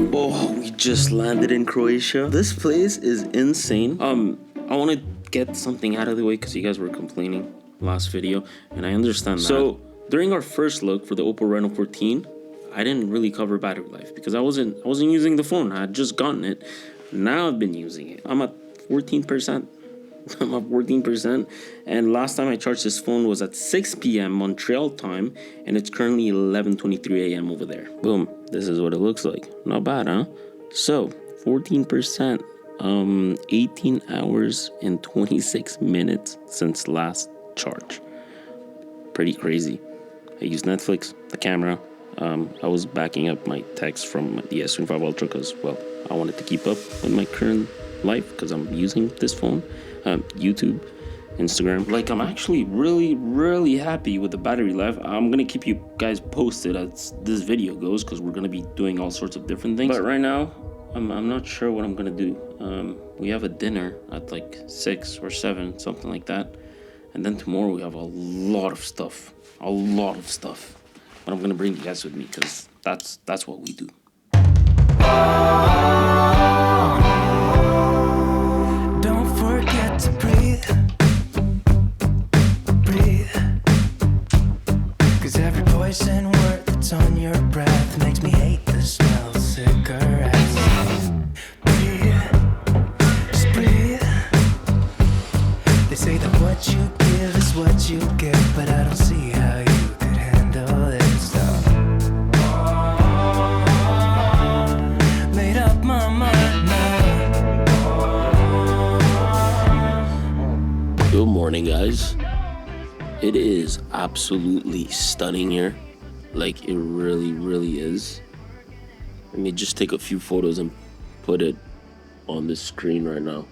Oh, we just landed in Croatia. This place is insane. I want to get something out of the way because you guys were complaining last video, and I understand that. So during our first look for the OPPO Reno 14, I didn't really cover battery life because I wasn't using the phone. I had just gotten it. Now I've been using it. I'm at 14%. I'm at 14%, and last time I charged this phone was at 6 p.m. Montreal time, and it's currently 11:23 a.m. over there. Boom, this is what it looks like. Not bad, huh? So 14%, 18 hours and 26 minutes since last charge. Pretty crazy. I used Netflix, the camera. I was backing up my text from the S25 Ultra because, well, I wanted to keep up with my current life because I'm using this phone. YouTube, Instagram. Like, I'm actually really happy with the battery life. I'm gonna keep you guys posted as this video goes because we're gonna be doing all sorts of different things. But right now, I'm not sure what I'm gonna do. We have a dinner at like 6 or 7, something like that. And then tomorrow we have a lot of stuff. But I'm gonna bring you guys with me because that's what we do. And word that's on your breath makes me hate the smell of cigarettes. Breathe, just breathe. They say that what you give is what you get, but I don't see how you could handle this stuff. Made up my mind now. Good morning, guys. It is absolutely stunning here. Like, it really is. Let me just take a few photos and put it on the screen right now.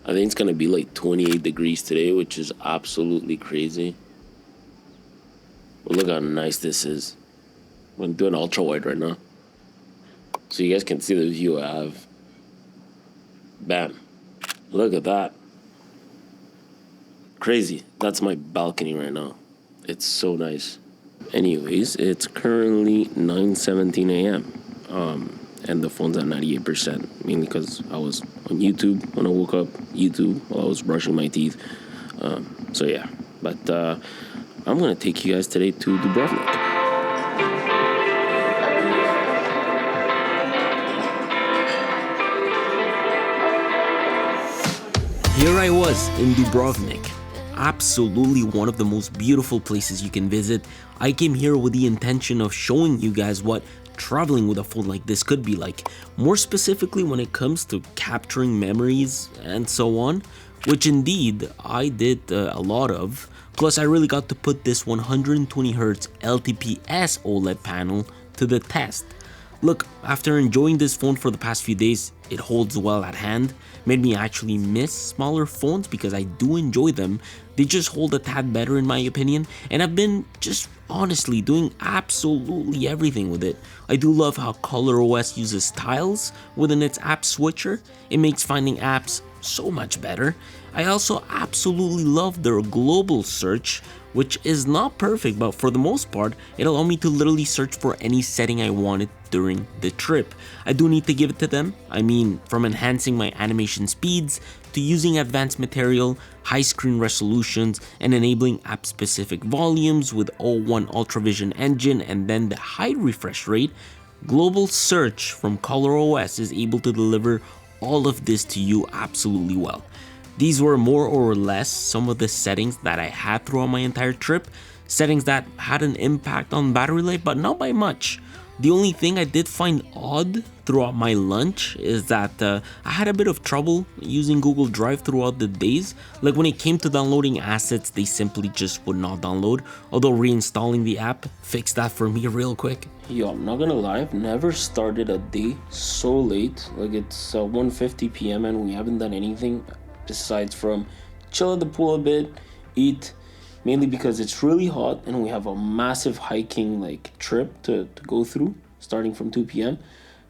I think it's gonna be like 28 degrees today, which is absolutely crazy. But look how nice this is. I'm doing ultra wide right now, so you guys can see the view I have. Bam. Look at that. Crazy. That's my balcony right now. It's so nice. Anyways, it's currently 9:17 a.m. And the phone's at 98%, mainly because I was on YouTube when I woke up, YouTube while I was brushing my teeth. So yeah, but I'm gonna take you guys today to Dubrovnik. Here I was in Dubrovnik. Absolutely one of the most beautiful places you can visit. I came here with the intention of showing you guys what traveling with a phone like this could be like, more specifically when it comes to capturing memories and so on, which indeed I did a lot of. Plus, I really got to put this 120Hz LTPS OLED panel to the test. Look, after enjoying this phone for the past few days, it holds well at hand. Made me actually miss smaller phones because I do enjoy them. They just hold a tad better in my opinion, and I've been just honestly doing absolutely everything with it. I do love how ColorOS uses tiles within its app switcher. It makes finding apps so much better. I also absolutely love their global search, which is not perfect, but for the most part, it allowed me to literally search for any setting I wanted during the trip. I do need to give it to them. I mean, from enhancing my animation speeds to using advanced material, high screen resolutions, and enabling app-specific volumes with O1 UltraVision engine and then the high refresh rate, global search from ColorOS is able to deliver all of this to you absolutely well. These were more or less some of the settings that I had throughout my entire trip, settings that had an impact on battery life, but not by much. The only thing I did find odd throughout my lunch is that I had a bit of trouble using Google Drive throughout the days. Like when it came to downloading assets, they simply just would not download, although reinstalling the app fixed that for me real quick. Yo, I'm not gonna lie, I've never started a day so late. Like it's 1:50 p.m. and we haven't done anything besides from chill at the pool a bit, eat, mainly because it's really hot and we have a massive hiking like trip to go through starting from 2 p.m.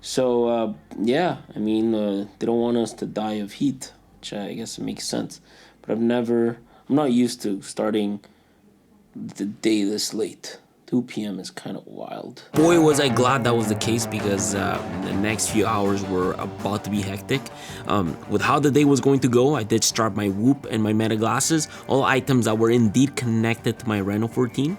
So yeah, I mean they don't want us to die of heat, which I guess it makes sense. But I'm not used to starting the day this late, 2 p.m. is kind of wild. Boy, was I glad that was the case, because the next few hours were about to be hectic. With how the day was going to go, I did strap my Whoop and my Meta glasses, all items that were indeed connected to my Reno 14.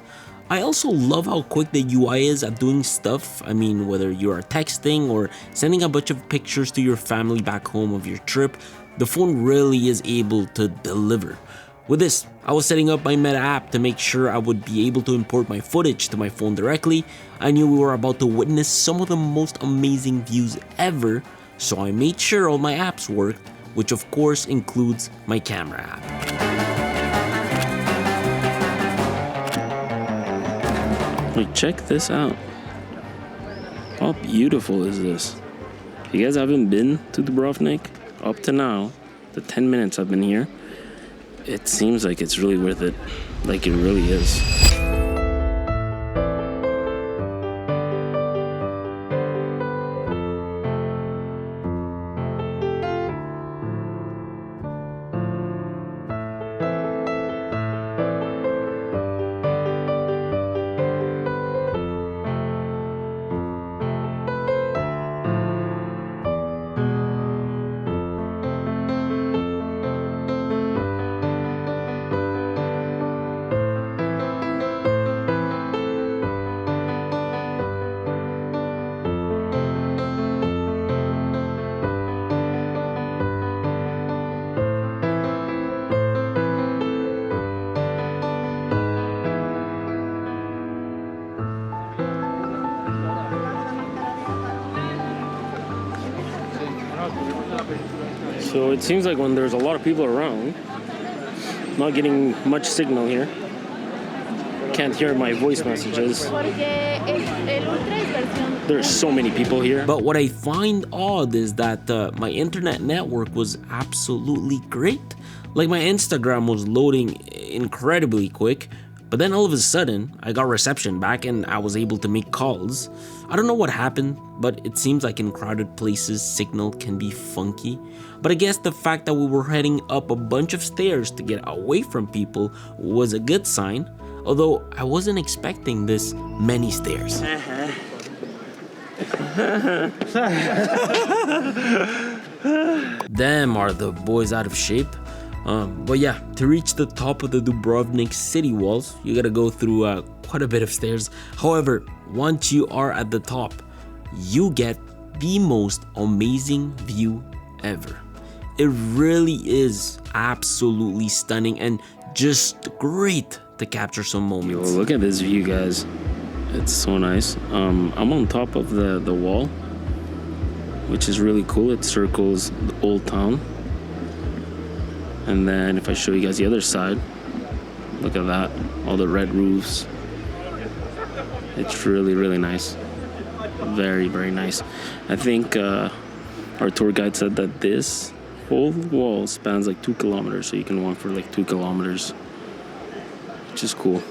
I also love how quick the UI is at doing stuff. I mean, whether you are texting or sending a bunch of pictures to your family back home of your trip, the phone really is able to deliver. With this, I was setting up my Meta app to make sure I would be able to import my footage to my phone directly. I knew we were about to witness some of the most amazing views ever, so I made sure all my apps worked, which of course includes my camera app. Wait, check this out. How beautiful is this? If you guys haven't been to Dubrovnik, up to now, the 10 minutes I've been here, it seems like it's really worth it. Like it really is. So it seems like when there's a lot of people around, not getting much signal here. Can't hear my voice messages. There's so many people here. But what I find odd is that my internet network was absolutely great. Like my Instagram was loading incredibly quick, but then all of a sudden I got reception back and I was able to make calls. I don't know what happened, but it seems like in crowded places signal can be funky. But I guess the fact that we were heading up a bunch of stairs to get away from people was a good sign, although I wasn't expecting this many stairs. Damn, are the boys out of shape? But yeah, to reach the top of the Dubrovnik city walls, you gotta go through quite a bit of stairs. However, once you are at the top, you get the most amazing view ever. It really is absolutely stunning and just great to capture some moments. Yo, look at this view, guys. It's so nice. I'm on top of the wall, which is really cool. It circles the old town. And then if I show you guys the other side, look at that, all the red roofs. It's really, really nice. Very, very nice. I think our tour guide said that this whole wall spans like 2 kilometers, so you can walk for like 2 kilometers, which is cool.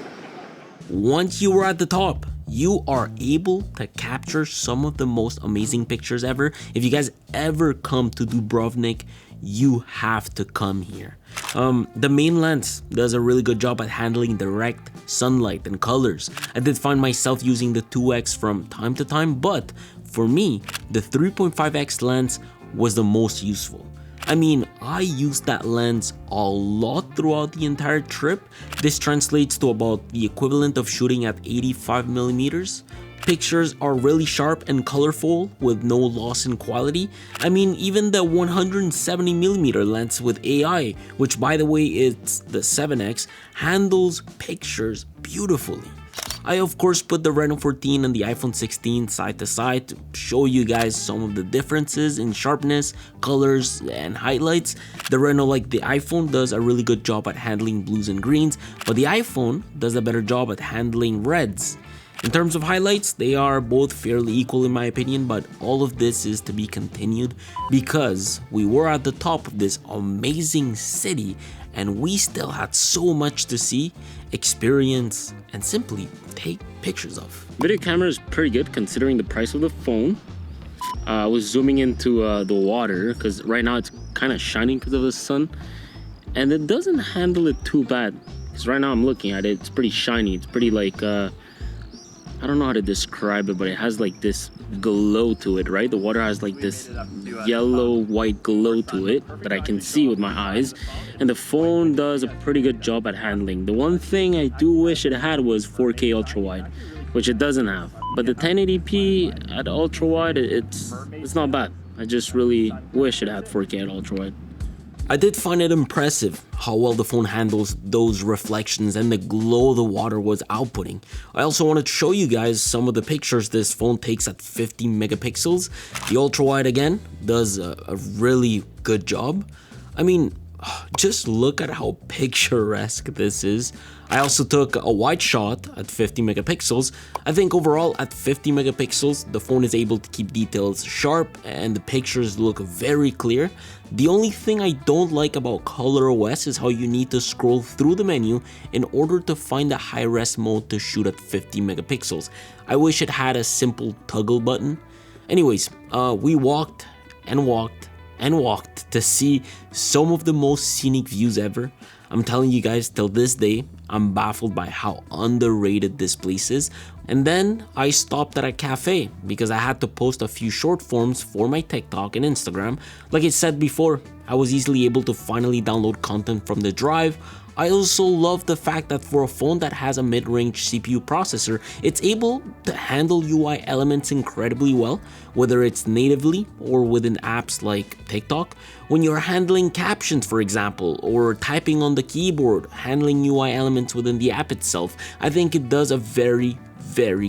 Once you are at the top, you are able to capture some of the most amazing pictures ever. If you guys ever come to Dubrovnik, you have to come here. The main lens does a really good job at handling direct sunlight and colors. I did find myself using the 2x from time to time, but for me, the 3.5x lens was the most useful. I mean, I used that lens a lot throughout the entire trip. This translates to about the equivalent of shooting at 85 millimeters. Pictures are really sharp and colorful with no loss in quality. I mean, even the 170mm lens with AI, which by the way is the 7x, handles pictures beautifully. I of course put the Reno 14 and the iPhone 16 side to side to show you guys some of the differences in sharpness, colors, and highlights. The Reno, like the iPhone, does a really good job at handling blues and greens, but the iPhone does a better job at handling reds. In terms of highlights, they are both fairly equal in my opinion, but all of this is to be continued because we were at the top of this amazing city and we still had so much to see, experience, and simply take pictures of. Video camera is pretty good considering the price of the phone. I was zooming into the water because right now it's kind of shining because of the sun, and it doesn't handle it too bad because right now I'm looking at it, it's pretty shiny, it's pretty like I don't know how to describe it, but it has like this glow to it, right? The water has like this yellow white glow to it that I can see with my eyes, and the phone does a pretty good job at handling. The one thing I do wish it had was 4K ultra wide, which it doesn't have, but the 1080p at ultra wide, it's not bad. I just really wish it had 4K at ultra wide. I did find it impressive how well the phone handles those reflections and the glow the water was outputting. I also wanted to show you guys some of the pictures this phone takes at 50 megapixels. The ultra wide again does a really good job. I mean, just look at how picturesque this is. I also took a wide shot at 50 megapixels. I think overall at 50 megapixels, the phone is able to keep details sharp and the pictures look very clear. The only thing I don't like about ColorOS is how you need to scroll through the menu in order to find the high-res mode to shoot at 50 megapixels. I wish it had a simple toggle button. Anyways, we walked and walked and walked to see some of the most scenic views ever. I'm telling you guys, till this day, I'm baffled by how underrated this place is. And then I stopped at a cafe because I had to post a few short forms for my TikTok and Instagram. Like I said before, I was easily able to finally download content from the drive. I also love the fact that for a phone that has a mid-range CPU processor, it's able to handle UI elements incredibly well, whether it's natively or within apps like TikTok. When you're handling captions, for example, or typing on the keyboard, handling UI elements within the app itself, I think it does a very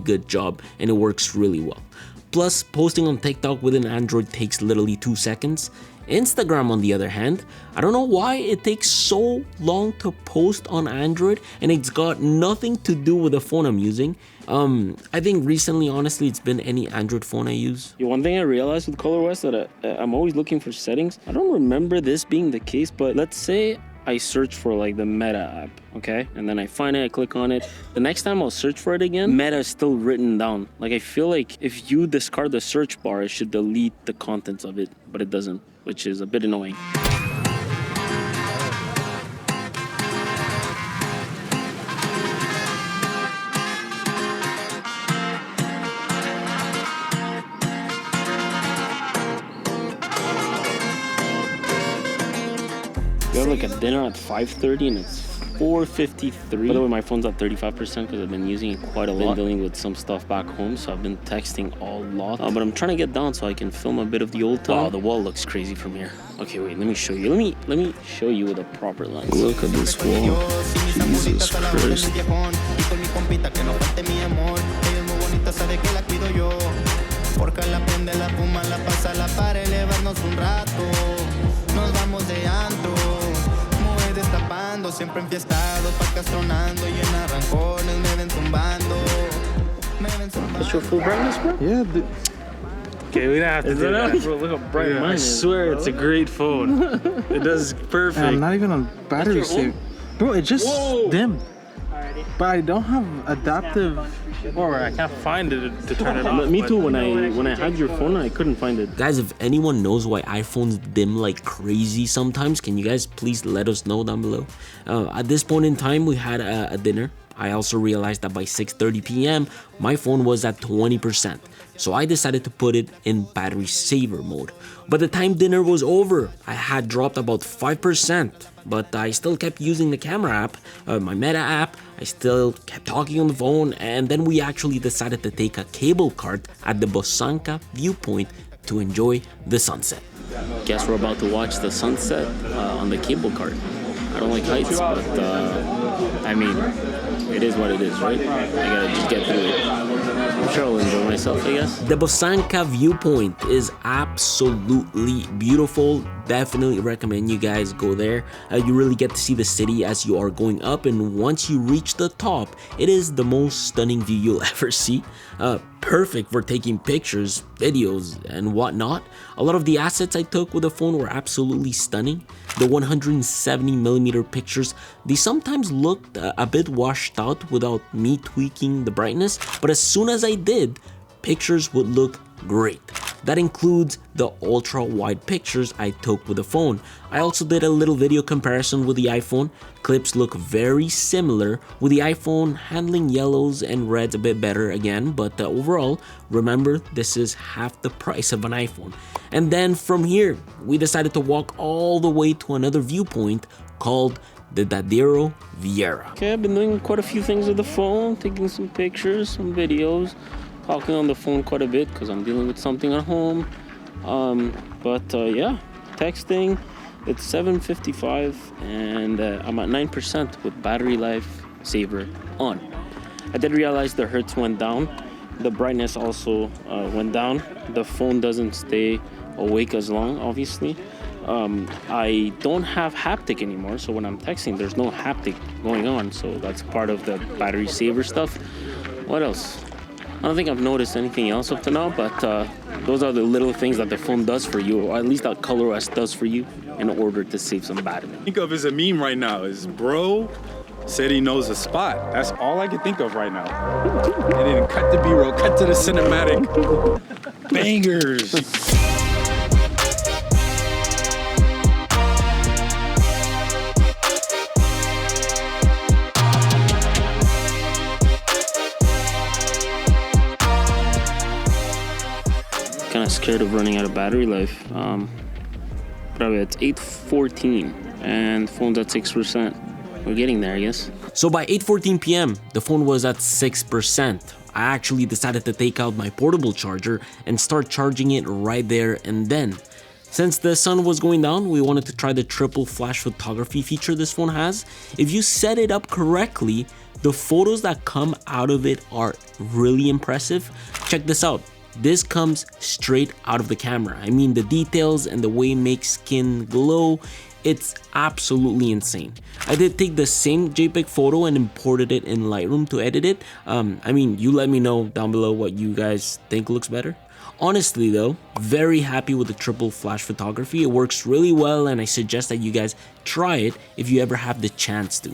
good job and it works really well. Plus, posting on TikTok within Android takes literally 2 seconds. Instagram, on the other hand, I don't know why it takes so long to post on Android, and it's got nothing to do with the phone I'm using. I think recently, honestly, it's been any Android phone I use. One thing I realized with ColorOS that I'm always looking for settings. I don't remember this being the case, but let's say I search for like the Meta app, okay? And then I find it, I click on it. The next time I'll search for it again, Meta is still written down. Like I feel like if you discard the search bar, it should delete the contents of it, but it doesn't, which is a bit annoying. We have like a dinner at 5:30 and it's 4:53. By the way, my phone's at 35% because I've been using it quite a lot. Been dealing with some stuff back home, so I've been texting a lot. But I'm trying to get down so I can film a bit of the old town. Wow, the wall looks crazy from here. Okay, wait, let me show you. Let me show you with a proper lens. Look at this wall. Jesus Christ. Siempre enfiestado, pacas tronando y en arrancones me ven tumbando. That's your full brightness, bro? Yeah. Okay, we don't have to do that. Bro, look how bright mine I is, swear bro. it's a great phone. It does perfect. I'm not even on battery save. Bro, it just dimmed. But I don't have adaptive. Or I can't find it to turn it off. Me too, when I had your phone, I couldn't find it. Guys, if anyone knows why iPhones dim like crazy sometimes, can you guys please let us know down below? At this point in time, we had a dinner. I also realized that by 6:30 p.m., my phone was at 20%. So I decided to put it in battery saver mode. By the time dinner was over, I had dropped about 5%, but I still kept using the camera app, my Meta app. I still kept talking on the phone, and then we actually decided to take a cable cart at the Bosanka viewpoint to enjoy the sunset. Guess we're about to watch the sunset on the cable cart. I don't like heights, but I mean, it is what it is, right? I gotta just get through it. I'm sure I'll enjoy myself, I guess. The Bosanka viewpoint is absolutely beautiful. Definitely recommend you guys go there. You really get to see the city as you are going up, and once you reach the top, it is the most stunning view you'll ever see. Perfect for taking pictures, videos, and whatnot. A lot of the assets I took with the phone were absolutely stunning. The 170mm pictures, they sometimes looked a bit washed out without me tweaking the brightness, but as soon as I did, pictures would look great. That includes the ultra wide pictures I took with the phone. I also did a little video comparison with the iPhone. Clips look very similar, with the iPhone handling yellows and reds a bit better again, but overall, remember, this is half the price of an iPhone. And then from here, we decided to walk all the way to another viewpoint called the Dadero Vieira. Okay, I've been doing quite a few things with the phone, taking some pictures, some videos, talking on the phone quite a bit because I'm dealing with something at home. Yeah, texting. It's 7:55 and I'm at 9% with battery life saver on. I did realize the hertz went down. The brightness also went down. The phone doesn't stay awake as long, obviously. I don't have haptic anymore, so when I'm texting, there's no haptic going on, so that's part of the battery saver stuff. What else? I don't think I've noticed anything else up to now, but those are the little things that the phone does for you, or at least that ColorOS does for you in order to save some battery. Think of as a meme right now is bro said he knows a spot. That's all I can think of right now. And then cut the B-roll, cut to the cinematic. Bangers. Kind of scared of running out of battery life. Probably it's 8:14 and phone's at 6%. We're getting there, I guess. So by 8:14 p.m., the phone was at 6%. I actually decided to take out my portable charger and start charging it right there and then. Since the sun was going down, we wanted to try the triple flash photography feature this phone has. If you set it up correctly, the photos that come out of it are really impressive. Check this out. This comes straight out of the camera. I mean, the details and the way it makes skin glow, it's absolutely insane. I did take the same JPEG photo and imported it in Lightroom to edit it. I mean, you let me know down below what you guys think looks better. Honestly though, very happy with the triple flash photography. It works really well and I suggest that you guys try it if you ever have the chance to.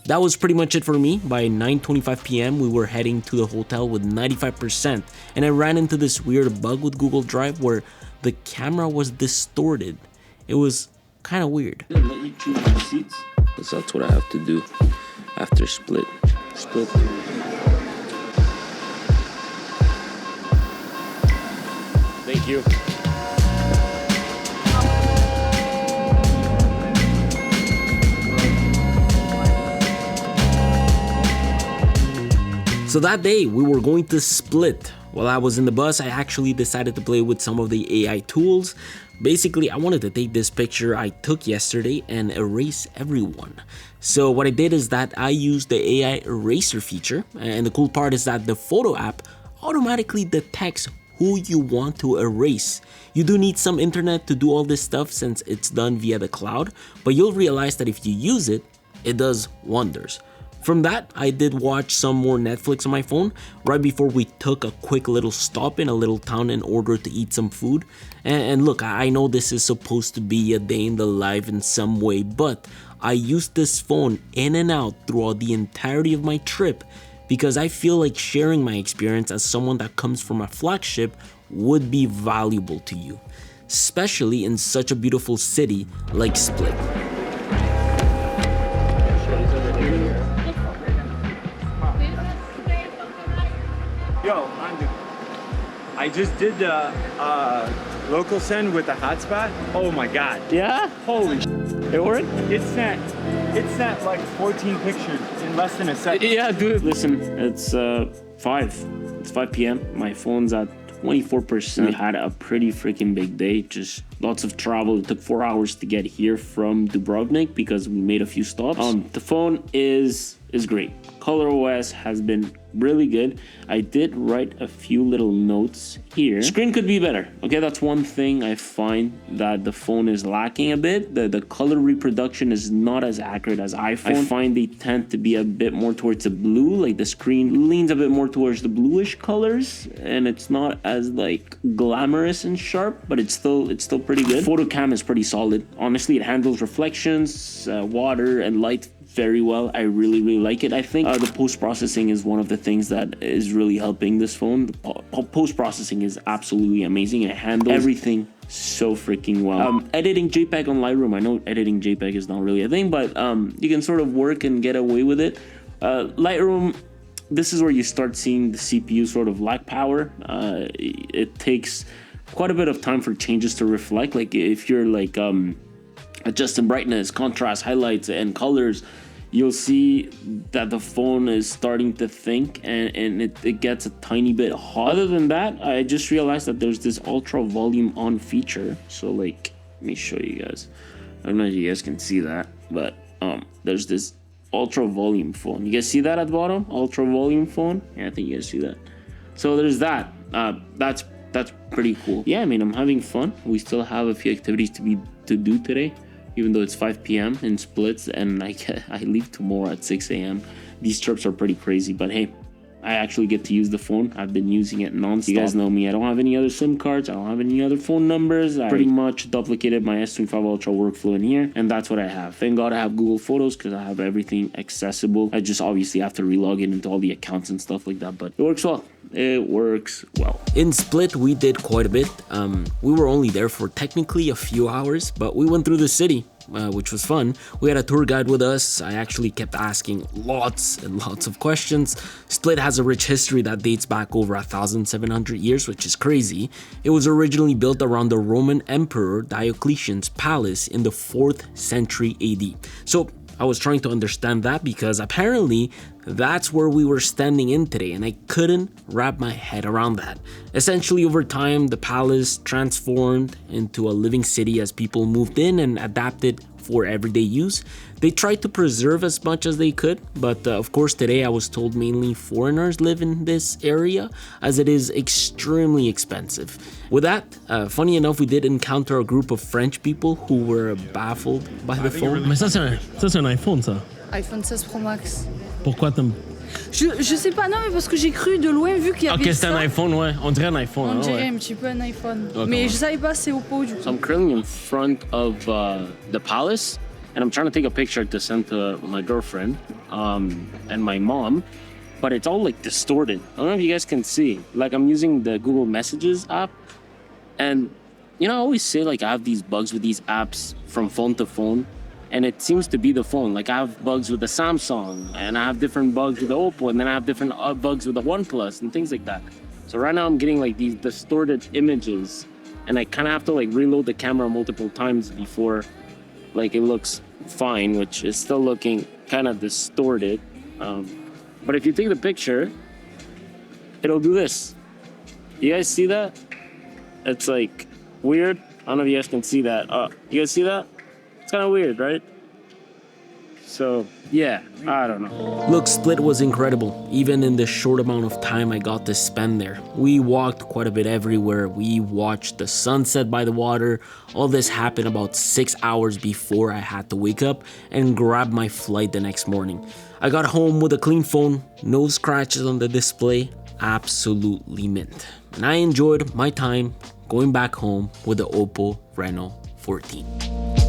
That was pretty much it for me. By 9:25 p.m. we were heading to the hotel with 95% and I ran into this weird bug with Google Drive where the camera was distorted. It was kind of weird. Let you choose your seats, because that's what I have to do after split. Thank you. So that day we were going to split. While I was in the bus, I actually decided to play with some of the AI tools. Basically, I wanted to take this picture I took yesterday and erase everyone. So what I did is that I used the AI eraser feature, and the cool part is that the photo app automatically detects who you want to erase. You do need some internet to do all this stuff since it's done via the cloud, but you'll realize that if you use it, it does wonders. From that, I did watch some more Netflix on my phone right before we took a quick little stop in a little town in order to eat some food. And look, I know this is supposed to be a day in the life in some way, but I used this phone in and out throughout the entirety of my trip because I feel like sharing my experience as someone that comes from a flagship would be valuable to you, especially in such a beautiful city like Split. Yo, Andu, I just did the local send with the hotspot. Oh my god. Yeah? Holy sh**. It worked? It sent like 14 pictures in less than a second. Yeah, dude. Listen, it's 5 p.m. My phone's at 24%. We had a pretty freaking big day, just lots of travel. It took 4 hours to get here from Dubrovnik because we made a few stops. The phone is great. ColorOS has been really good. I did write a few little notes here. Screen could be better. Okay, that's one thing I find that the phone is lacking a bit. The color reproduction is not as accurate as iPhone. I find they tend to be a bit more towards the blue, like the screen leans a bit more towards the bluish colors, and it's not as like glamorous and sharp, but it's still pretty good. Photo cam is pretty solid. Honestly, it handles reflections, water, and light very well. I really like it. I think the post-processing is one of the things that is really helping this phone. Post-processing is absolutely amazing, and it handles everything so freaking well. Editing JPEG on Lightroom, I know editing JPEG is not really a thing, but you can sort of work and get away with it. Lightroom, this is where you start seeing the CPU sort of lack power. It takes quite a bit of time for changes to reflect. Like if you're like adjusting brightness, contrast, highlights, and colors, you'll see that the phone is starting to think, and it gets a tiny bit hot. Other than that, I just realized that there's this ultra volume on feature. So like, let me show you guys. I don't know if you guys can see that, but there's this ultra volume phone. You guys see that at the bottom? Ultra volume phone? Yeah, I think you guys see that. So there's that. That's pretty cool. Yeah, I mean, I'm having fun. We still have a few activities to do today, even though it's 5 p.m. in splits, and I leave tomorrow at 6 a.m. These trips are pretty crazy, but hey, I actually get to use the phone. I've been using it nonstop. You guys know me. I don't have any other SIM cards. I don't have any other phone numbers. I pretty much duplicated my S25 Ultra workflow in here, and that's what I have. Thank God I have Google Photos because I have everything accessible. I just obviously have to relog in into all the accounts and stuff like that, but it works well. It works well. In Split, we did quite a bit. We were only there for technically a few hours, but we went through the city, which was fun. We had a tour guide with us. I actually kept asking lots and lots of questions. Split has a rich history that dates back over 1,700 years, which is crazy. It was originally built around the Roman Emperor Diocletian's palace in the 4th century AD. So I was trying to understand that because apparently that's where we were standing in today, and I couldn't wrap my head around that. Essentially, over time, the palace transformed into a living city as people moved in and adapted for everyday use. They tried to preserve as much as they could, but of course today I was told mainly foreigners live in this area as it is extremely expensive. With that, funny enough, we did encounter a group of French people who were baffled by the phone. Mais ça c'est un iPhone, ça. iPhone 16 Pro Max. Pourquoi t'aimes? Je sais pas, non, mais parce que j'ai cru de loin, vu qu'il y avait Ok, c'est ça. un iPhone, ouais. On dirait un iPhone. On hein, dirait ouais. un petit peu un iPhone. Ok, mais ouais. je savais pas, c'est OPPO du coup. So I'm currently in front of the palace, and I'm trying to take a picture to send to my girlfriend and my mom, but it's all like distorted. I don't know if you guys can see. Like I'm using the Google Messages app, and you know, I always say like I have these bugs with these apps from phone to phone, and it seems to be the phone. Like I have bugs with the Samsung, and I have different bugs with the OPPO, and then I have different bugs with the OnePlus and things like that. So right now I'm getting like these distorted images, and I kind of have to like reload the camera multiple times before like it looks fine, which is still looking kind of distorted. But if you take the picture, it'll do this. You guys see that? It's like weird. I don't know if you guys can see that. You guys see that? It's kind of weird, right? So yeah, I don't know. Look, Split was incredible, even in the short amount of time I got to spend there. We walked quite a bit everywhere. We watched the sunset by the water. All this happened about 6 hours before I had to wake up and grab my flight the next morning. I got home with a clean phone, no scratches on the display, absolutely mint. And I enjoyed my time going back home with the OPPO Reno 14.